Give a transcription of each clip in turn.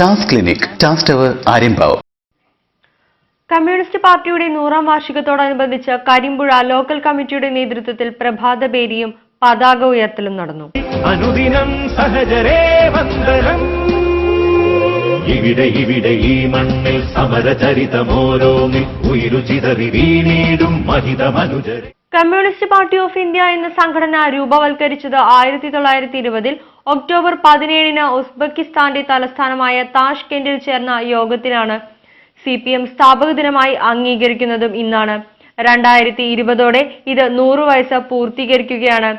ടാസ് clinic, ടാസ് tower, Aryampavu. Communist പാർട്ടിയുടെ 100ാം വാർഷികത്തോടനുബന്ധിച്ച് Karimpuzha local കമ്മിറ്റിയുടെ നേതൃത്വത്തിൽ പ്രഭാതപേരിയും പതാക ഉയർത്തലും നടന്നു. അനുദിനം സഹജരേ വന്ദനം. ഇവിടെ ഈ മണ്ണിൽ സമരചരിതമോരോന്നിൽ ഉയരുചിതറി വീണീടും മഹിതമനുജരെ. കമ്മ്യൂണിസ്റ്റ് പാർട്ടി ഓഫ് ഇന്ത്യ എന്ന സംഘടന രൂപവൽക്കരിച്ചത് 1920 ഒക്ടോബർ 17 ഉസ്ബെക്കിസ്ഥാന്റെ തലസ്ഥാനമായ താഷ്കെൻഡിൽ ചേർന്ന യോഗത്തിലാണ്. CPM സ്ഥാപക ദിനമായി അംഗീകരിക്കുന്നതും ഇന്നാണ്. 2020ഓടെ ഇത് 100 വയസ്സ് പൂർത്തീകരിക്കുകയാണ്.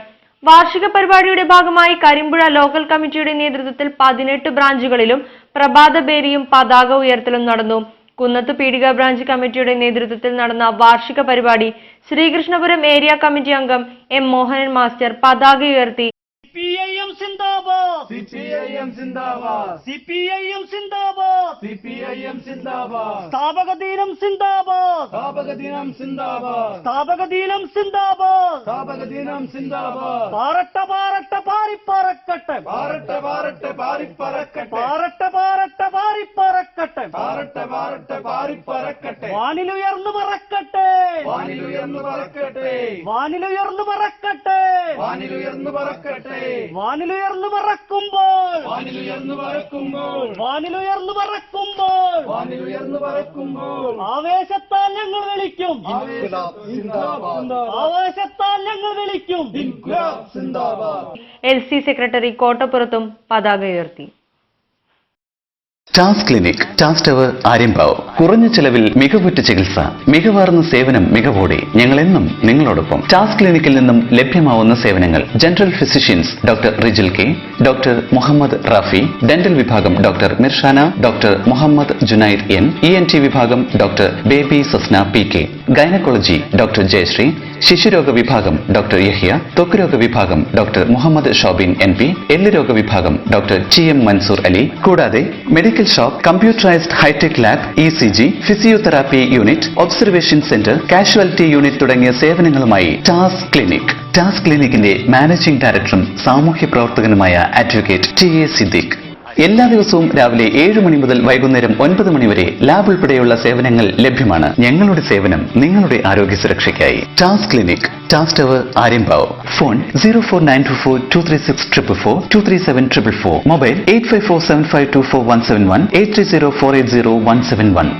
വാർഷിക പരിപാടിയുടെ ഭാഗമായി കരിമ്പുഴ ലോക്കൽ കമ്മിറ്റിയുടെ നേതൃത്വത്തിൽ 18 ബ്രാഞ്ചുകളിലും പ്രഭാതപേരിയും പതാക ഉയർത്തലും നടന്നു. കുന്നത്ത് പീടിക ബ്രാഞ്ച് കമ്മിറ്റിയുടെ നേതൃത്വത്തിൽ നടന്ന വാർഷിക പരിപാടി ശ്രീകൃഷ്ണപുരം ഏരിയ കമ്മിറ്റി അംഗം M. മോഹനൻ മാസ്റ്റർ പതാക ഉയർത്തി. CPIM സിന്ദാബാദ്, CPIM സിന്ദാബാദ്, CPIM സിന്ദാബാദ്, CPIM സിന്ദാബാദ്, സ്ഥാപക ദിനം സിന്ദാബാദ്, സ്ഥാപക ദിനം സിന്ദാബാദ്, സ്ഥാപക ദിനം സിന്ദാബാദ്, സ്ഥാപക ദിനം സിന്ദാബാദ്. പാറട്ടെ പാറട്ടെ പാറിപ്പറക്കട്ടെ, പാറട്ടെ പാറട്ടെ പാറിപ്പറക്കട്ടെ, പാറട്ടെ പാറട്ടെ പാറിപ്പറക്കട്ടെ, പാറട്ടെ പാറട്ടെ പാറിപ്പറക്കട്ടെ. വാനിലുയർന്നു പറക്കട്ടെ, വാനിലുയർന്നു പറക്കട്ടെ, വാനിലുയർന്നു പറക്കട്ടെ, വാനിലുയർന്നു പറക്കട്ടെ. വാനിലുയർന്നു പറക്കുമ്പോൾ, വാനിലുയർന്നു പറക്കുമ്പോൾ, വാനിലുയർന്നു പറക്കുമ്പോൾ, വാനിലുയർന്നു പറക്കുമ്പോൾ ആവേശത്താൽ ഞങ്ങൾ വിളിക്കും, ഇൻക്ലാബ് സിന്ദാബാദ്, ആവേശത്താൽ ഞങ്ങൾ വിളിക്കും, ഇൻക്ലാബ് സിന്ദാബാദ്. LC സെക്രട്ടറി കോട്ടപ്പുറത്തും പതാക ഉയർത്തി. ടാസ് ക്ലിനിക്, ടാസ് ടവർ, ആര്യമ്പാവ്. കുറഞ്ഞ ചെലവിൽ മികവുറ്റ ചികിത്സ, മികവാർന്ന സേവനം, മികവോടെ ഞങ്ങളെന്നും നിങ്ങളോടൊപ്പം. ടാസ് ക്ലിനിക്കിൽ നിന്നും ലഭ്യമാവുന്ന സേവനങ്ങൾ: general physicians doctor Rijil K, doctor Muhammad Rafi, dental വിഭാഗം doctor Mirshana, doctor Muhammad Junaid N, ENT വിഭാഗം doctor Baby Sasna PK, gynaecology doctor Jayashree, ശിശുരോഗ വിഭാഗം ഡോക്ടർ യഹ്യ, ത്വക്ക് വിഭാഗം ഡോക്ടർ മുഹമ്മദ് ഷോബിൻ NP, എല്ലുരോഗ വിഭാഗം ഡോക്ടർ TM മൻസൂർ അലി. കൂടാതെ medical shop, computerised high tech lab, ECG, physiotherapy unit, observation centre, casualty unit തുടങ്ങിയ സേവനങ്ങളുമായി ടാസ് ക്ലിനിക്. ടാസ് ക്ലിനിക്കിന്റെ മാനേജിംഗ് ഡയറക്ടറും സാമൂഹ്യ പ്രവർത്തകനുമായ അഡ്വക്കേറ്റ് TA സിദ്ദീഖ്. എല്ലാ ദിവസവും രാവിലെ 7 മണി മുതൽ വൈകുന്നേരം 9 മണി വരെ ലാബ് ഉൾപ്പെടെയുള്ള സേവനങ്ങൾ ലഭ്യമാണ്. ഞങ്ങളുടെ സേവനം നിങ്ങളുടെ ആരോഗ്യ സുരക്ഷയ്ക്കായി. ടാസ് ക്ലിനിക്, ടാസ് ടവർ, ആര്യമ്പാവ്. ഫോൺ 04924236444, 23744. മൊബൈൽ 8547524171, 830480 171.